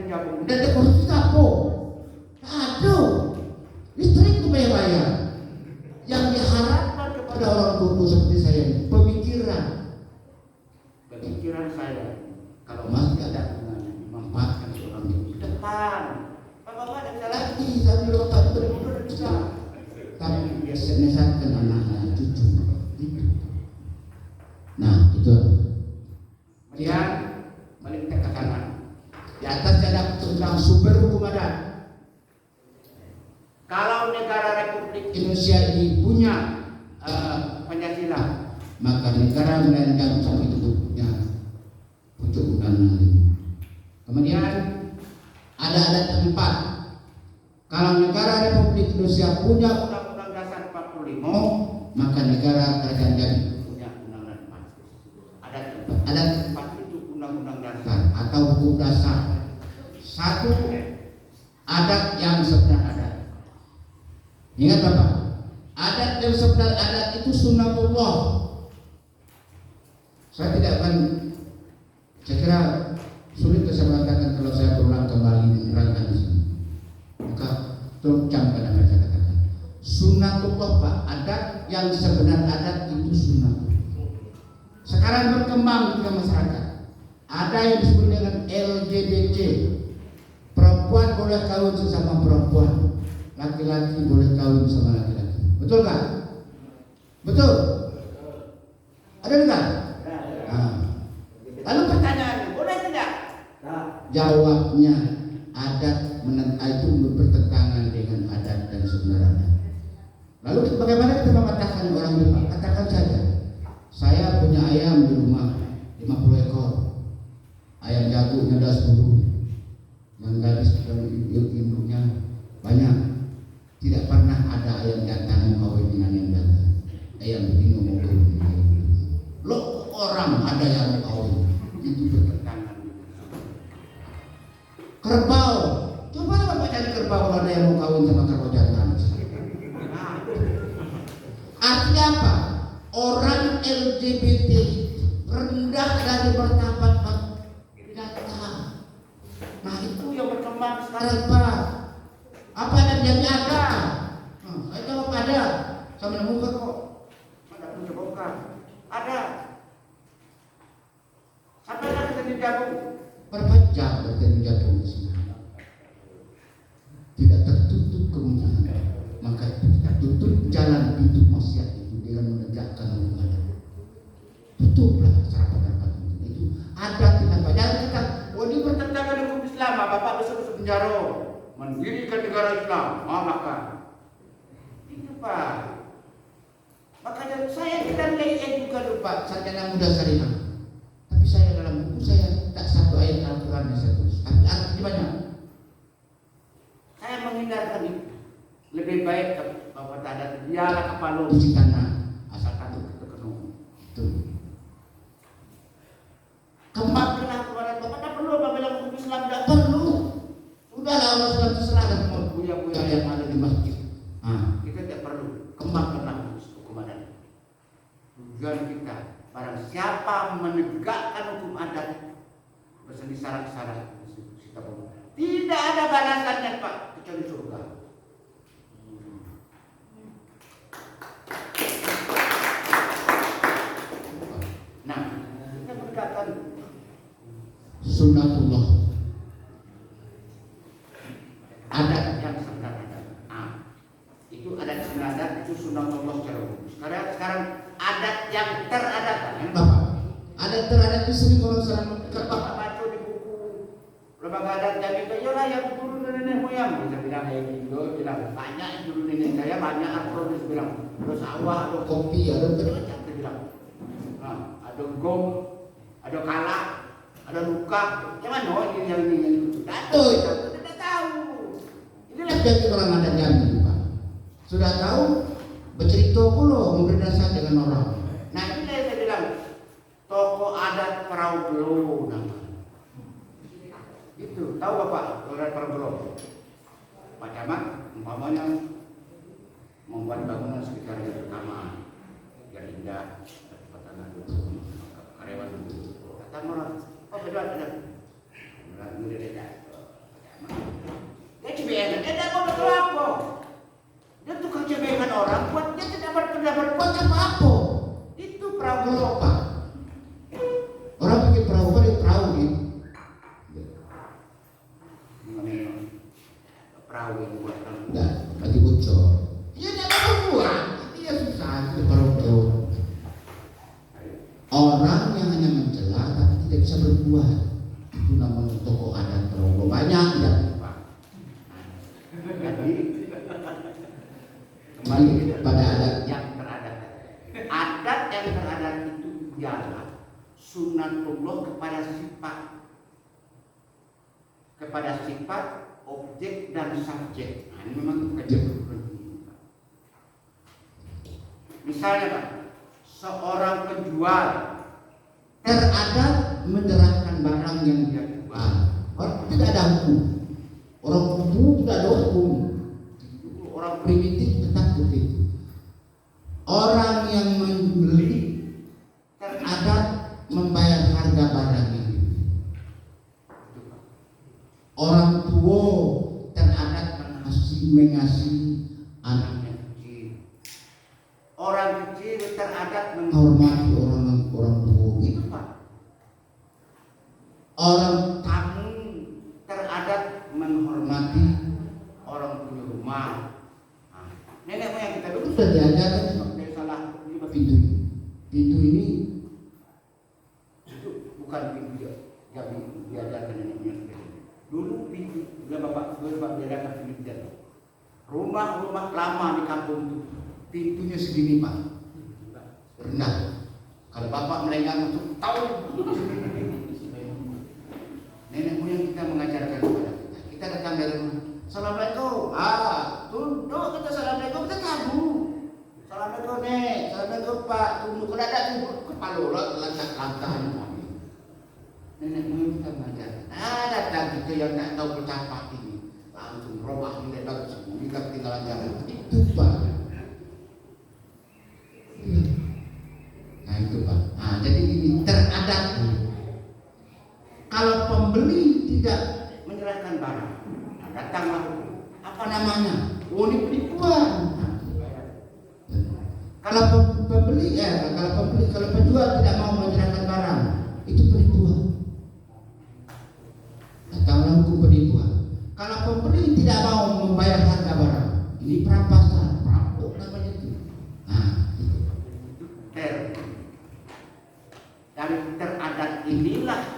Jabung. Dan ada kursus kapo. Aduh, listrik itu bayar. Yang diharapkan kepada orang tua seperti saya, pemikiran saya, kalau masih ada gunanya dimanfaatkan seorang ibu ke depan. Bapak ada bisa lagi, sambil bapak itu udah bisa. Tapi dia menyesatkan anaknya, cucu. Nah, itu. Kemudian balik ke kanan. Di atas ada tentang sumber hukum adat. Kalau negara Republik Indonesia ini punya Pancasila, maka negara melanggar itu punya untuk undang-undang ini. Kemudian ada adat keempat. Kalau negara Republik Indonesia punya Undang-Undang Dasar 45, maka negara kerajaan jadi punya Undang-Undang 4. Adat keempat itu Undang-Undang Dasar atau hukum dasar. Satu, adat yang sebenar adat. Ingat Bapak, adat yang sebenar adat itu sunnatullah. Saya tidak akan, saya kira sulit saya mengatakan kalau saya berulang kembali menerangkan di sini. Maka tolong camkan apa yang saya katakan. Sunnatullah Pak, adat yang sebenar adat itu sunnatullah. Sekarang berkembang di masyarakat. Ada yang disebut dengan LGBT. Perempuan boleh kawin sesama perempuan, laki-laki boleh kawin sama laki-laki. Betul kan? Betul? Ada enggak? Nah. Lalu pertanyaannya, boleh tidak? Jawabnya, adat itu bertentangan dengan adat dan sebenar adat. Lalu bagaimana kita mengatakan orang lupa? Katakan saja, saya punya ayam di rumah 50 ekor. Ayam jagonya ada 10. Yang gadis induknya banyak. Tidak pernah ada ayam jantan mau kawin dengan ayam jantan. Ayam betina mau kawin dengan ayam betina. Loh, orang ada yang mau kawin, itu bertentangan. Kerbau, coba Bapak cari kerbau kalau ada yang mau kawin sama kerbau jantan. Artinya apa? Orang LGBT rendah dari martabat data. Nah itu yang berkembang sekarang Pak. Apa yang jadi ada? Saya jawab ada. Saya menemukan kok. Ada pun terbongkar. Ada. Sampai ada terjadi jagung. Berapa jam terjadi jagung di sini? Tidak tertutup kemungkinan. Maka kita tutup jalan pintu maksiat itu dengan menegakkan hukum adat. Tutuplah syarat-syarat itu. Ada tidak banyak kita. Oh ini bertentangan dengan hukum Islam. Bapak besok penjara. Mendirikan negara Islam, maka itu Pak. Makanya saya tidak lihat juga lupa sarjana muda syariah. Tapi saya dalam buku saya tak satu ayat Al-Quran yang saya tulis. Tapi artinya banyak. Saya menghindarkan itu. Lebih baik Bapak tak ada dialah kepala di tanah asal takut terkenal. Itu. Kembangkanlah kepada Bapak. Tak perlu Bapak bilang hukum Islam, tak perlu. Udahlah Allah sudah terserah dengan buya-buya yang ada di masjid. Nah, kita tidak perlu kembangkanlah hukum adat. Tujuan kita, barang siapa menegakkan hukum adat bersama syarat-syarat kita boleh. Tidak ada balasannya Pak kecuali surga. Nah, kita menegakkan sunnatullah. Adat yang sebenarnya itu adat sebenarnya adat itu sunnatullah secara umum. Sekarang adat yang teradatkan ya Bapak. Adat teradat itu sering orang sering Bapak baca di buku lembaga adat jadi kayak yang dulu nenek moyang bisa bilang kayak gitu, bilang banyak dulu nenek saya banyak akronis bilang ada sawah, ada kopi, ada macam dia bilang. Nah, ada gong, ada kalak, ada luka, yang mana ini yang itu. Tahu, tidak tahu. Inilah jadi orang adat Jambi Pak. Sudah tahu bercerita pula memberi nasihat dengan orang. Nah ini saya bilang tokoh adat Praubelo namanya. Itu tahu Bapak adat Praubelo? Pak Camat umpamanya membuat bangunan sekitar yang pertama yang indah, pertanahan dulu, karyawan dulu. Datang orang, oh beda ada. Dia tidak mau apa. Dia tukang cemekan orang, buat dia tidak berbuat apa-apa. Itu perahu Eropa. Orang bikin perahu kan perahu nih. Perahu yang buat kan. Enggak, mati bocor. Ya tidak berbuat. Dia susah itu perahu. Orang yang hanya mencela tapi tidak bisa berbuat. Itu namanya tokoh adat terlalu banyak tidak. Jadi kembali pada adat yang teradat. Adat yang teradat itu ialah sunatullah kepada sifat objek dan subjek. Nah, ini memang kejadian. Misalnya Pak, seorang penjual teradat menyerahkan barang yang dia jual. Orang tidak ada hukum. Orang kubu tidak ada hukum. Orang primitif tetap begitu. Orang yang membeli teradat membayar harga barang ini. Orang tua teradat mengasihi anaknya kecil. Orang kecil teradat menghormati orang tua. Itu Pak. Orang tamu teradat menghormati orang punya rumah. Nah, nenek moyang kita dulu sudah diajarkan dari salah 5 pintu. Pintu ini itu bukan pintu yang diajarkan nenek moyang kita. Dulu pintu, bapak diajarkan pintu. Rumah-rumah lama di kampung itu pintunya segini Pak, rendah. Kalau bapak melenggang untuk tahu. Nenek moyang kita mengajarkan kepada kita. Kita datang dari rumah, assalamualaikum. Tunduk kita assalamualaikum, kita tabu. Assalamualaikum nek, assalamualaikum Pak. Tunduk kalau ada tunduk kepala lantak-lantak. Nenek moyang kita mengajarkan. Datang kita yang tak tahu betapa ini, langsung robah nilai bagus. Kita ketinggalan jalan. Itu Pak. Nah itu Pak. Jadi ini teradat. Kalau pembeli tidak menyerahkan barang, datanglah apa namanya? Ini penipuan. Kalau penjual tidak mau menyerahkan barang, itu penipuan. Datanglah hukum penipuan. Kalau pembeli tidak mau membayar harga barang, ini perampasan, perampok namanya itu. Dari teradat inilah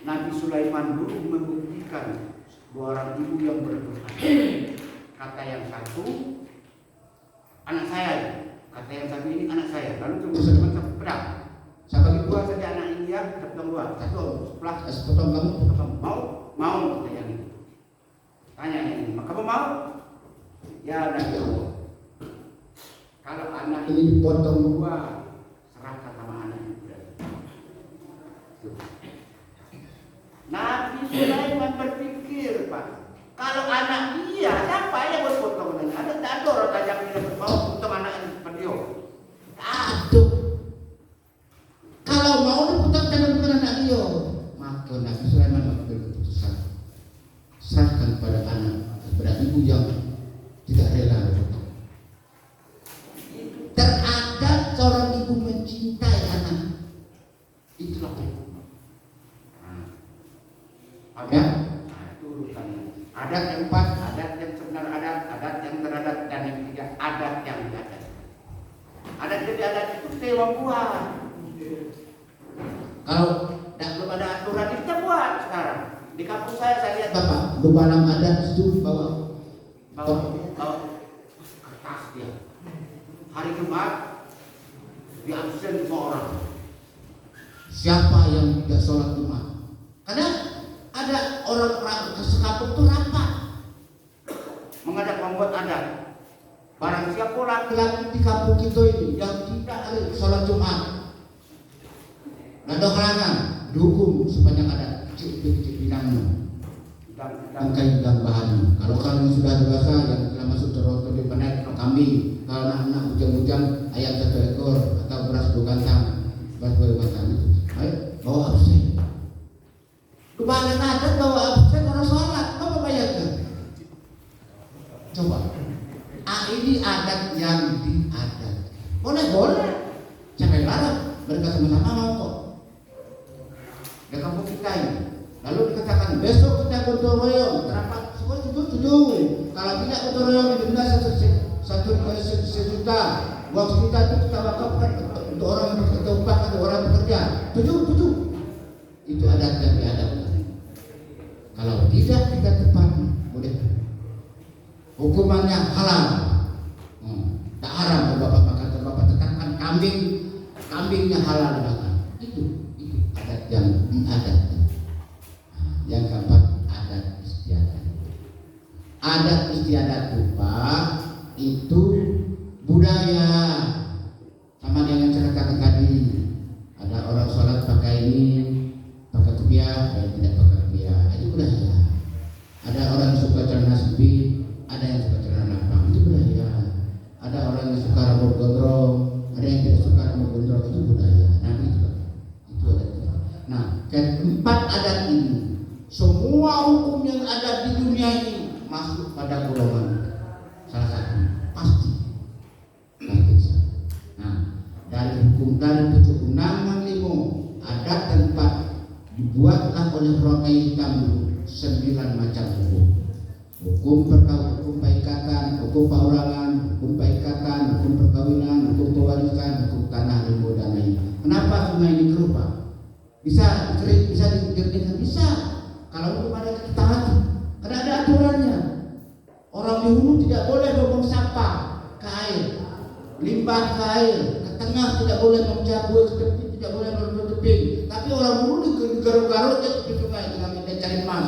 Nabi Sulaiman dulu membuktikan dua orang ibu yang berdoa. Kata yang satu, anak saya. Kata yang satu ini anak saya. Lalu tunggu sedepan satu pedang. Saya bagi dua saja anak ini ya, sepotong dua. Satu sebelah, sepotong kamu, mau kata yang itu. Tanya yang ini, maka kamu mau? Ya Nabi Allah. Kalau anak ini dipotong dua, serahkan sama anak itu. Nabi Sulaiman berpikir Pak, kalau anak dia siapa yang buat potong dengan ada orang tajam yang mau potong anak ini seperti dia. Aduh, kalau mau dipotong dengan bukan anak dia, maka Nabi Sulaiman mengambil keputusan serahkan pada anak, kepada ibu yang tidak rela dipotong. Teradat seorang ibu mencintai anak, itulah ya, itu urusannya. Adat yang 4, adat yang sebenar adat yang teradat, dan yang 3 adat yang diadat. Adat yang diadat itu sewa buat. Kalau belum ada aturan kita buat sekarang. Di kampus saya lihat Bapak, lubalang adat itu bawa kertas dia. Hari Jumat di absen seorang. Siapa yang tidak sholat Jumat? Karena ada orang sekampung itu rapat mengajak membuat adat. Barang siapa laki-laki di kampung kita ini yang tidak sholat Jumat, ada halangan, dihukum sepanjang adat. Kecil bilangnya, bangkai dan bahan. Kalau kalian sudah dewasa yang telah masuk terotol di penet kambing, kalau anak-anak bujang-bujang ayam 1 ekor atau beras 2 kantang, beras 2 kantang, ayo bawa absen. Kebanyakan adat bawa absen orang sholat, apa bayarkan? besok kita gotong royong, terapat semua setuju. Kalau tidak gotong royong denda sejuta, uang sejuta itu kita wakafkan untuk orang yang bekerja, upah untuk orang bekerja. Setuju. Itu adat yang diadatkan. Kalau tidak kita tepati, boleh. Hukumannya halal. Tak haram kalau bapak makan, kalau bapak tetapkan kambingnya halal makan. Itu adat yang diadatkan. Yang keempat, adat istiadat. Adat istiadat upah itu budaya. Sama dengan saya katakan tadi, ada orang sholat pakai ini, pakai kopiah, ada yang tidak pakai kopiah, itu budaya. Ada orang suka celana sempit, ada yang suka celana lapang, itu budaya. Ada orang yang suka rambut gondrong, ada yang tidak suka rambut gondrong, itu budaya. Nah itu adat. Nah, keempat adat ini, semua hukum yang ada di dunia ini masuk pada golongan salah satu pasti. Nah, dari hukum dari pucuk undangan limo adat tempat dibuatlah oleh Rokai Hitam 9 macam hukum. Hukum perikatan, hukum paurangan, hukum perikatan, hukum perkawinan, hukum pewarisan, hukum tanah limo dan lain. Kenapa semua ini berubah? Bisa dikritik, bisa. Kalau belum ada ketaatan, karena ada aturannya. Orang di hulu tidak boleh membuang sampah ke air, limbah ke air, ke tengah tidak boleh mencabut, ke tepi tidak boleh menutup tebing. Tapi orang dulu di garut-garut ke tepi sungai dengan dia cari emas.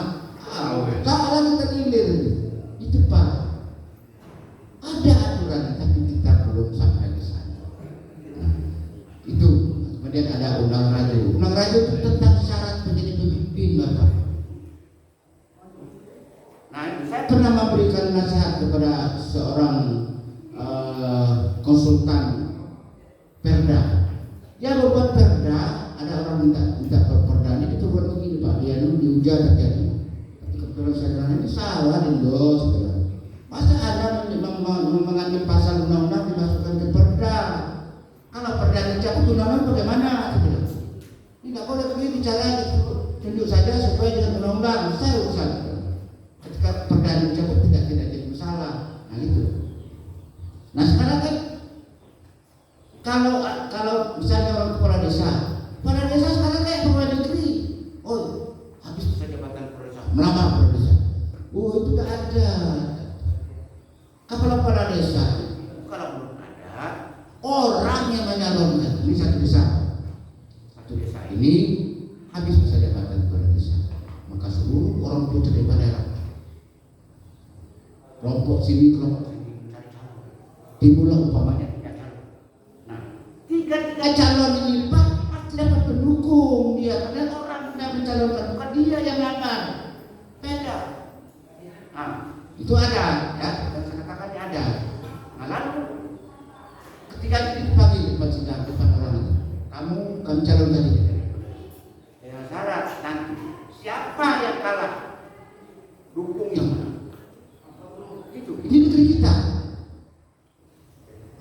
Salah kita hilir. Itu Pak. Ada aturan tapi kita belum sampai ke sana. Itu. Kemudian ada undang raju. Undang raju itu tentang syarat menjadi pemimpin Bapak. Nah, saya pernah memberikan nasihat kepada seorang konsultan Perda. Dia membuat Perda, ada orang minta Perda ini diturunkan begini Pak, dia diujar terjadi. Tapi kebetulan saya bilang ini salah Indo. Masa ada mengambil pasal undang-undang dimasukkan ke Perda? Kalau Perda dicabut undang-undang bagaimana? Tidak boleh begini bicara, tunjuk saja supaya dengan undang-undang saya urusan. Ketika Perda dicabut tidak jadi masalah. Nah itu. Nah sekarang kan kalau misalnya orang kepala desa sekarang kayak pegawai negeri. Oh, habis masa jabatan kepala desa, melamar kepala desa. Oh itu tidak ada. Kepala desa kalau belum ada orang yang menyalurkan. Ini satu desa ini habis masa jabatan kepala desa, maka seluruh orang itu terlibat daerah. Kelompok sini cari calon. Timbullah umpamanya 3 calon. Nah, 3 calon ini pasti dapat pendukung dia. Karena orang yang mencalonkan bukan dia yang lamar. Beda. Nah, itu ada ya. Dan saya katakan ada. Nah, lalu ketika dipanggil depan sidang depan orang itu, kami calonkan ini. Dengan syarat nanti siapa yang kalah dukung yang mana. Ini negeri kita.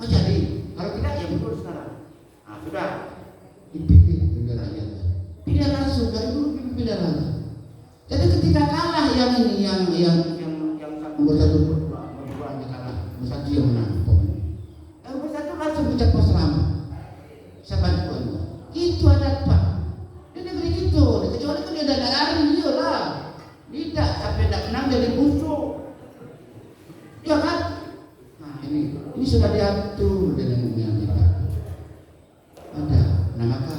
Oh jadi kalau tidak ya betul sekarang. Nah sudah dipilih oleh rakyat. Pilih langsung dari dulu pilih langsung. Jadi ketika kalah yang ini yang nomor 1 nomor 2 kalah, nomor 1 yang menang. Yang nomor 1 langsung ucapkan selamat. Saya bantu Anda. Itu adat Pak. Di negeri itu, kecuali kan dia ada lari dia lah. Tidak sampai tidak menang jadi musuh. Ya kan? Nah ini sudah diatur dengan yang kita ada. Nah maka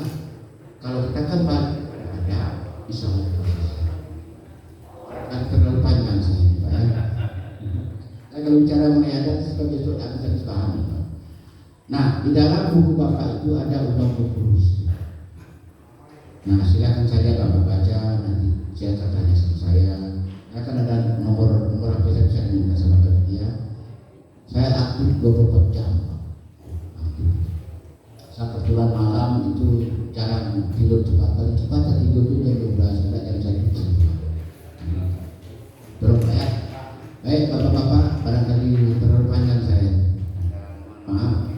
kalau kita kembali ada bisa akan terlalu panjang sih Pak ya. Nah, kalau bicara mengenai adat sebagai besok akan saya pahami. Nah di dalam buku Bapak itu ada undang kurus. Nah silakan saja Bapak baca, nanti saya tanya sama saya. Akan ada nomor HP saya bisa diminta sama dia. Saya aktif 24 jam. Saya kebetulan malam itu jarang tidur cepat. Paling cepat saya tidur itu jam 12, tidak jam 1. Belum ya. Baik bapak-bapak, barangkali terlalu panjang saya. Maaf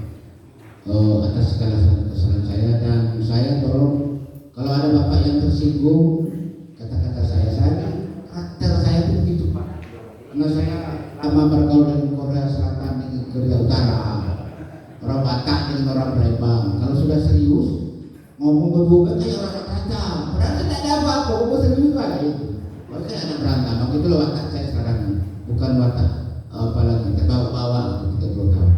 atas segala kesalahan saya, dan saya tolong kalau ada bapak yang tersinggung kata-kata saya Orang bergaul dengan Korea Selatan dengan Korea Utara, orang Batak dengan orang Palembang. Kalau sudah serius ngomong berbuka kayak orang Batak, padahal tidak ada apa-apa, ngomong serius lah itu. Makanya anak berantem, itu loh watak saya sekarang, bukan watak apalagi terbawa-bawa kita belum tahu.